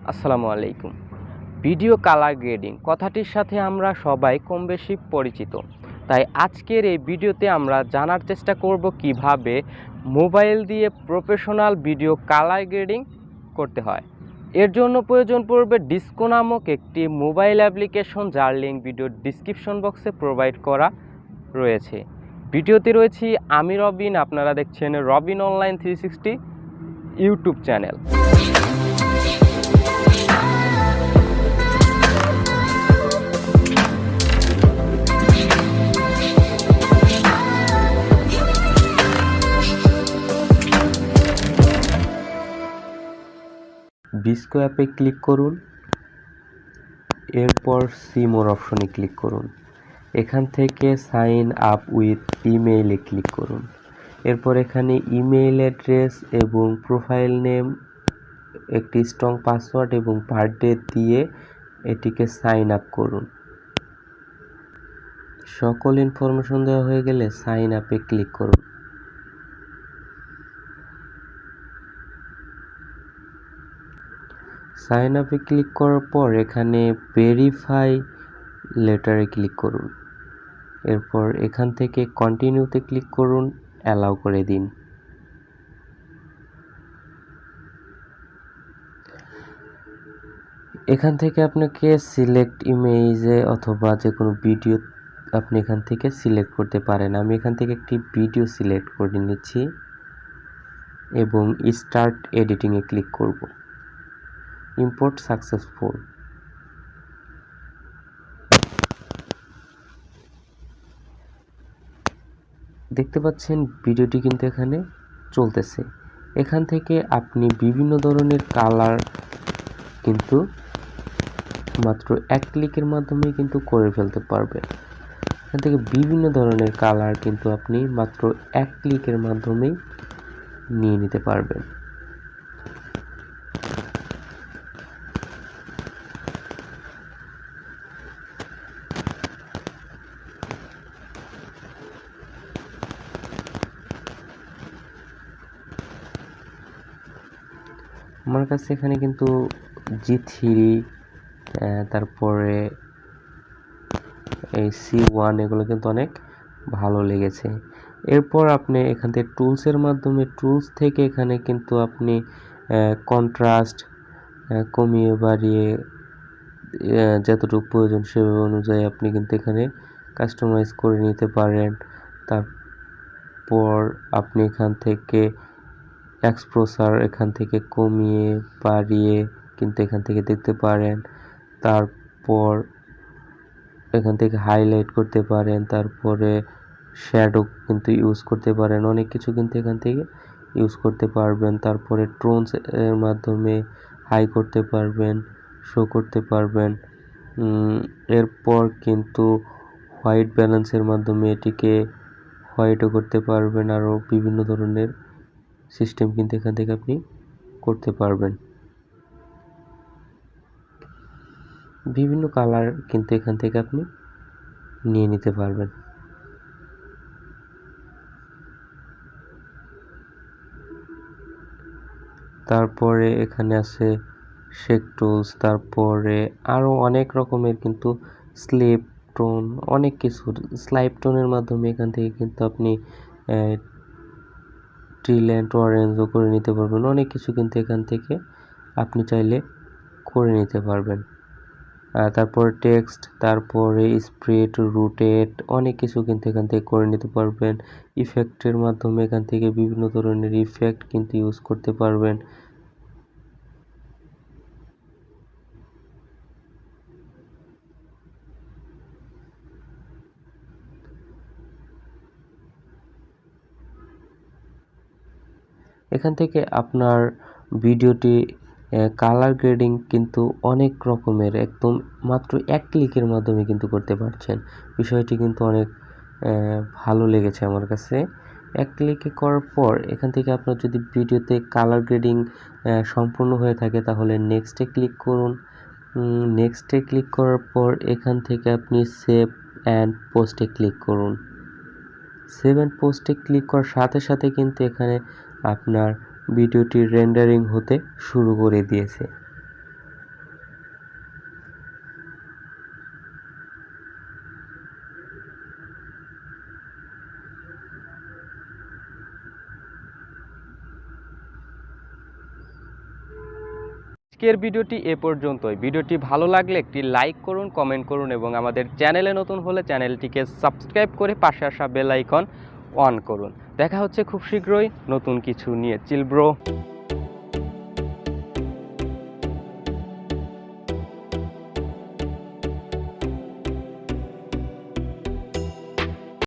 আসসালামু আলাইকুম। Video colour grading কথাটির সাথে আমরা সবাই কম বেশি পরিচিত। তাই আজকের এই ভিডিওতে আমরা জানার চেষ্টা করব কিভাবে মোবাইল দিয়ে প্রফেশনাল ভিডিও কালার গ্রেডিং করতে হয়। এর জন্য প্রয়োজন পড়বে ডিসকো নামক একটি মোবাইল অ্যাপ্লিকেশন, যার লিঙ্ক ভিডিওর ডিসক্রিপশন বক্সে প্রোভাইড করা রয়েছে। ভিডিওতে রয়েছি আমি রবিন, আপনারা দেখছেন Robin online 360 YouTube channel. Vsco অ্যাপে ক্লিক করুন, এরপর সি মোর অপশনে ক্লিক করুন। এখান থেকে সাইন আপ উইথ ইমেইলে ক্লিক করুন। এরপর এখানে ইমেইল অ্যাড্রেস এবং প্রোফাইল নেম, একটি স্ট্রং পাসওয়ার্ড এবং বার্থডে দিয়ে এটিকে সাইন আপ করুন। সকল ইনফরমেশন দেওয়া হয়ে গেলে সাইন আপে ক্লিক করুন। সাইন আপে ক্লিক করার পর এখানে ভেরিফাই লেটারে ক্লিক করুন। এরপর এখান থেকে কন্টিনিউতে ক্লিক করুন, অ্যালাউ করে দিন। এখান থেকে আপনাকে সিলেক্ট ইমেজে অথবা যে কোনো ভিডিও আপনি এখান থেকে সিলেক্ট করতে পারেন। আমি এখান থেকে একটি ভিডিও সিলেক্ট করে নিচ্ছি এবং স্টার্ট এডিটিংয়ে ক্লিক করব। Import successful. দেখতে পাচ্ছেন ভিডিওটি কিন্তু এখানে চলতেছে। এখান থেকে আপনি বিভিন্ন ধরনের কালার কিন্তু মাত্র এক ক্লিকের মাধ্যমে কিন্তু করে ফেলতে পারবেন। এখান থেকে বিভিন্ন ধরনের কালার কিন্তু আপনি মাত্র এক ক্লিকের মাধ্যমেই নিয়ে নিতে পারবেন। আমার কাছে এখানে কিন্তু G3 তারপরে এই C1 এগুলো কিন্তু অনেক ভালো লেগেছে। এরপর আপনি এখান থেকে টুলসের মাধ্যমে টুলস থেকে এখানে কিন্তু আপনি কন্ট্রাস্ট কমিয়ে বাড়িয়ে যতটুকু প্রয়োজন সে অনুযায়ী আপনি কিন্তু এখানে কাস্টমাইজ করে নিতে পারেন। তারপর আপনি এখান থেকে এক্সপোজার এখান থেকে কমিয়ে বাড়িয়ে কিন্তু এখান থেকে দেখতে পারেন। তারপর এখান থেকে হাইলাইট করতে পারেন, তারপরে শ্যাডো কিন্তু ইউজ করতে পারেন, অনেক কিছু কিন্তু এখান থেকে ইউজ করতে পারবেন। তারপরে টোনস এর মাধ্যমে হাই করতে পারবেন, শো করতে পারবেন। এরপর কিন্তু হোয়াইট ব্যালেন্সের মাধ্যমে এটিকে হোয়াইটও করতে পারবেন। আরও বিভিন্ন ধরনের সিস্টেম কিন্তু এখান থেকে আপনি করতে পারবেন। বিভিন্ন কালার কিন্তু এখান থেকে আপনি নিয়ে নিতে পারবেন। তারপরে এখানে আছে শেক টুলস, তারপরে আরও অনেক রকমের কিন্তু স্লিপ টোন, অনেক কিছু স্লাইপ টোনের মাধ্যমে এখান থেকে কিন্তু আপনি ট্রিল্যান্ড অরেঞ্জও করে নিতে পারবেন। অনেক কিছু কিন্তু এখান থেকে আপনি চাইলে করে নিতে পারবেন। তারপর টেক্সট, তারপরে স্প্রেড, রুটেড, অনেক কিছু কিন্তু এখান থেকে করে নিতে পারবেন। ইফেক্টের মাধ্যমে এখান থেকে বিভিন্ন ধরনের ইফেক্ট কিন্তু ইউজ করতে পারবেন। এখান থেকে আপনার ভিডিওটি কালার গ্রেডিং কিন্তু অনেক রকমের একদম মাত্র এক ক্লিকের মাধ্যমে কিন্তু করতে পারছেন। বিষয়টি কিন্তু অনেক ভালো লেগেছে আমার কাছে। এক ক্লিকে করার পর এখান থেকে আপনার যদি ভিডিওতে কালার গ্রেডিং সম্পূর্ণ হয়ে থাকে তাহলে নেক্সটে ক্লিক করুন। নেক্সটে ক্লিক করার পর এখান থেকে আপনি সেভ অ্যান্ড পোস্টে ক্লিক করুন। সেভ অ্যান্ড পোস্টে ক্লিক করার সাথে সাথে কিন্তু এখানে আপনার ভিডিওটি রেন্ডারিং হতে শুরু করে দিয়েছে। আজকের ভিডিওটি এ পর্যন্তই। ভিডিওটি ভালো লাগলে একটি লাইক করুন, কমেন্ট করুন এবং আমাদের চ্যানেলে নতুন হলে চ্যানেলটিকে সাবস্ক্রাইব করে পাশে আসা বেল আইকন অন করুন। দেখা হচ্ছে খুব শীঘ্রই নতুন কিছু নিয়ে। Chill bro.